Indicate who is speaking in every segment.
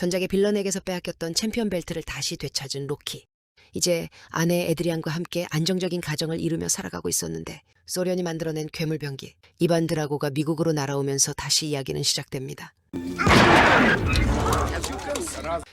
Speaker 1: 전작의 빌런에게서 빼앗겼던 챔피언 벨트를 다시 되찾은 로키. 이제 아내 에드리안과 함께 안정적인 가정을 이루며 살아가고 있었는데 소련이 만들어낸 괴물병기 이반 드라고가 미국으로 날아오면서 다시 이야기는 시작됩니다.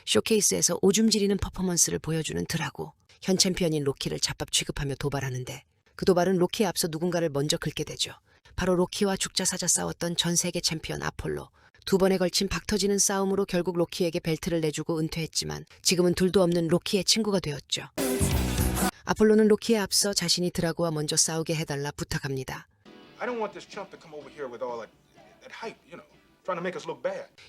Speaker 1: 쇼케이스에서 오줌 지리는 퍼포먼스를 보여주는 드라고. 현 챔피언인 로키를 잡밥 취급하며 도발하는데 그 도발은 로키에 앞서 누군가를 먼저 긁게 되죠. 바로 로키와 죽자사자 싸웠던 전 세계 챔피언 아폴로. 두 번에 걸친 박터지는 싸움으로 결국 로키에게 벨트를 내주고 은퇴했지만 지금은 둘도 없는 로키의 친구가 되었죠. 아폴로는 로키에 앞서 자신이 드라고와 먼저 싸우게 해달라 부탁합니다.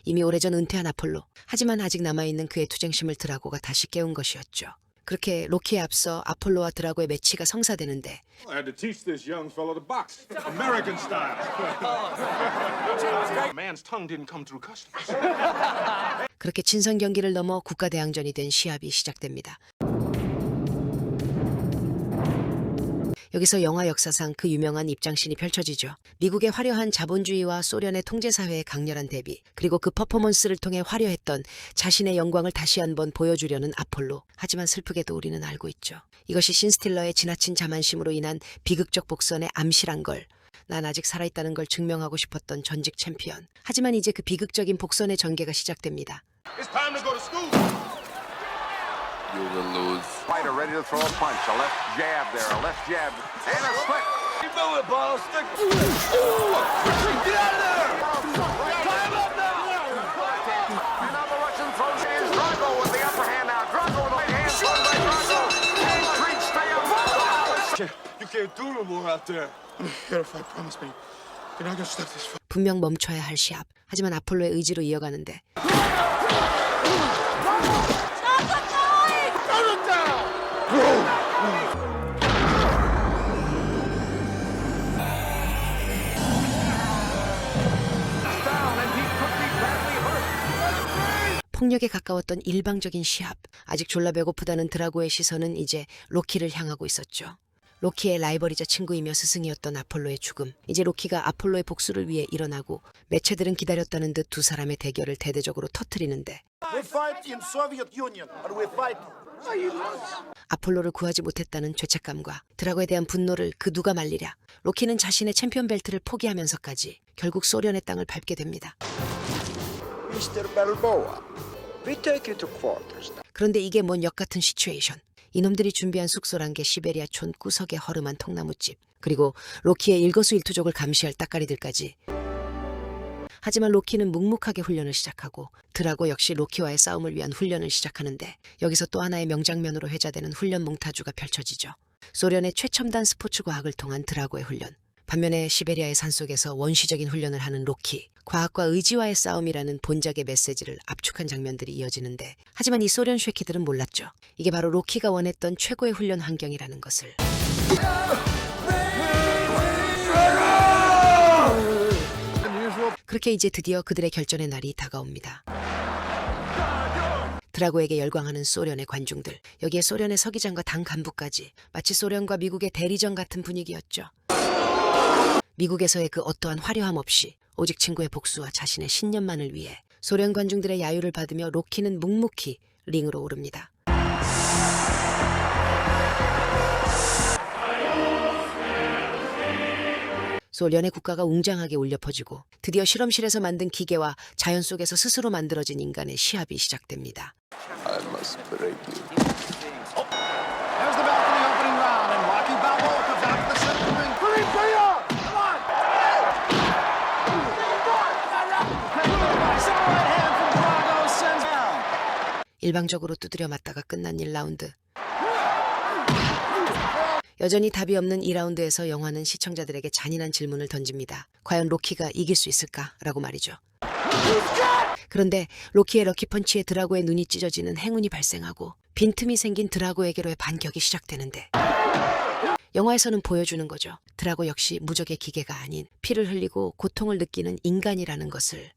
Speaker 1: 이미 오래전 은퇴한 아폴로. 하지만 아직 남아있는 그의 투쟁심을 드라고가 다시 깨운 것이었죠. 그렇게 로키에 앞서 아폴로와 드라고의 매치가 성사되는데
Speaker 2: I had to teach this young fellow to box, American style. A man's tongue didn't come through customs.
Speaker 1: 그렇게 친선 경기를 넘어 국가대항전이 된 시합이 시작됩니다. 여기서 영화 역사상 그 유명한 입장씬이 펼쳐지죠. 미국의 화려한 자본주의와 소련의 통제사회의 강렬한 대비, 그리고 그 퍼포먼스를 통해 화려했던 자신의 영광을 다시 한번 보여주려는 아폴로. 하지만 슬프게도 우리는 알고 있죠. 이것이 신스틸러의 지나친 자만심으로 인한 비극적 복선의 암시란 걸. 난 아직 살아있다는 걸 증명하고 싶었던 전직 챔피언. 하지만 이제 그 비극적인 복선의 전개가 시작됩니다.
Speaker 2: It's time to go to school.
Speaker 3: You will lose.
Speaker 4: Fighter ready to throw a punch. A left jab there, a left jab, and a split.
Speaker 2: You know it, ball stick. Get out of there! Climb up now!
Speaker 4: And now the Russian throws in Drago with the upper hand now. Drago with the right hand thrown by Drago. And Creed stay up.
Speaker 2: You can't do no more out there. You gotta fight, promise me. You're not gonna stop this fight.
Speaker 1: 분명 멈춰야 할 시합. 하지만 아폴로의 의지로 이어가는데 폭력에 가까웠던 일방적인 시합. 아직 졸라 배고프다는 드라고의 시선은 이제 로키를 향하고 있었죠. 로키의 라이벌이자 친구이며 스승이었던 아폴로의 죽음. 이제 로키가 아폴로의 복수를 위해 일어나고 매체들은 기다렸다는 듯 두 사람의 대결을 대대적으로 터뜨리는데
Speaker 5: We fight in Soviet Union, or we fight.
Speaker 1: 아폴로를 구하지 못했다는 죄책감과 드라고에 대한 분노를 그 누가 말리랴. 로키는 자신의 챔피언 벨트를 포기하면서까지 결국 소련의 땅을 밟게 됩니다.
Speaker 5: Mr. Balboa, we take you to quarters.
Speaker 1: 그런데 이게 뭔 역같은 시츄에이션. 이놈들이 준비한 숙소란 게 시베리아 촌 구석의 허름한 통나무집, 그리고 로키의 일거수일투족을 감시할 따까리들까지. 하지만 로키는 묵묵하게 훈련을 시작하고 드라고 역시 로키와의 싸움을 위한 훈련을 시작하는데 여기서 또 하나의 명장면으로 회자되는 훈련 몽타주가 펼쳐지죠. 소련의 최첨단 스포츠 과학을 통한 드라고의 훈련. 반면에 시베리아의 산속에서 원시적인 훈련을 하는 로키. 과학과 의지와의 싸움이라는 본작의 메시지를 압축한 장면들이 이어지는데 하지만 이 소련 쉐키들은 몰랐죠. 이게 바로 로키가 원했던 최고의 훈련 환경이라는 것을. 그렇게 이제 드디어 그들의 결전의 날이 다가옵니다. 드라고에게 열광하는 소련의 관중들. 여기에 소련의 서기장과 당 간부까지. 마치 소련과 미국의 대리전 같은 분위기였죠. 미국에서의 그 어떠한 화려함 없이 오직 친구의 복수와 자신의 신념만을 위해 소련 관중들의 야유를 받으며 로키는 묵묵히 링으로 오릅니다. 소련의 국가가 웅장하게 울려 퍼지고 드디어 실험실에서 만든 기계와 자연 속에서 스스로 만들어진 인간의 시합이 시작됩니다.
Speaker 3: I must break you.
Speaker 5: There's the bell for the opening round, and Rocky Balboa comes out to the center of the ring. Hurry, hurry up! Come on! Right hand from Drago sends down.
Speaker 1: 일방적으로 두드려 맞다가 끝난 1라운드. 여전히 답이 없는 2라운드에서 영화는 시청자들에게 잔인한 질문을 던집니다. 과연 로키가 이길 수 있을까? 라고 말이죠. 그런데 로키의 럭키펀치에 드라고의 눈이 찢어지는 행운이 발생하고 빈틈이 생긴 드라고에게로의 반격이 시작되는데 영화에서는 보여주는 거죠. 드라고 역시 무적의 기계가 아닌 피를 흘리고 고통을 느끼는 인간이라는 것을.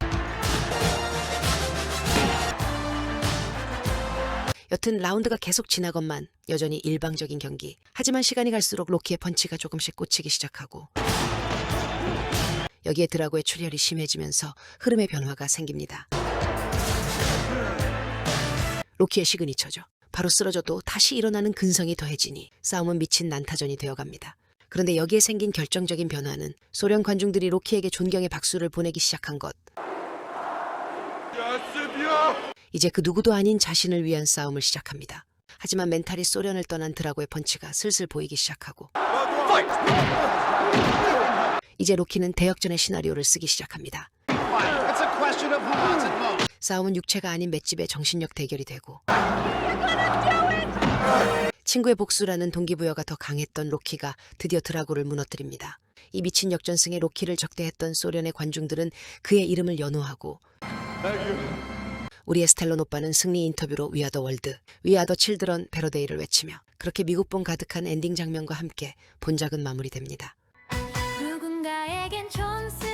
Speaker 1: 여튼 라운드가 계속 지나건만 여전히 일방적인 경기. 하지만 시간이 갈수록 로키의 펀치가 조금씩 꽂히기 시작하고 여기에 드라고의 출혈이 심해지면서 흐름의 변화가 생깁니다. 로키의 시그니처죠. 바로 쓰러져도 다시 일어나는 근성이 더해지니 싸움은 미친 난타전이 되어갑니다. 그런데 여기에 생긴 결정적인 변화는 소련 관중들이 로키에게 존경의 박수를 보내기 시작한 것. 이제 그 누구도 아닌 자신을 위한 싸움을 시작합니다. 하지만 멘탈이 소련을 떠난 드라고의 펀치가 슬슬 보이기 시작하고 이제 로키는 대역전의 시나리오를 쓰기 시작합니다.
Speaker 5: It's a question of who wants it most.
Speaker 1: 싸움은 육체가 아닌 맷집의 정신력 대결이 되고 친구의 복수라는 동기부여가 더 강했던 로키가 드디어 드라고를 무너뜨립니다. 이 미친 역전승에 로키를 적대했던 소련의 관중들은 그의 이름을 연호하고 우리의 스텔론 오빠는 승리 인터뷰로 We are the world, We are the children 패러데이를 외치며 그렇게 미국본 가득한 엔딩 장면과 함께 본작은 마무리됩니다.
Speaker 6: 누군가에겐 촌스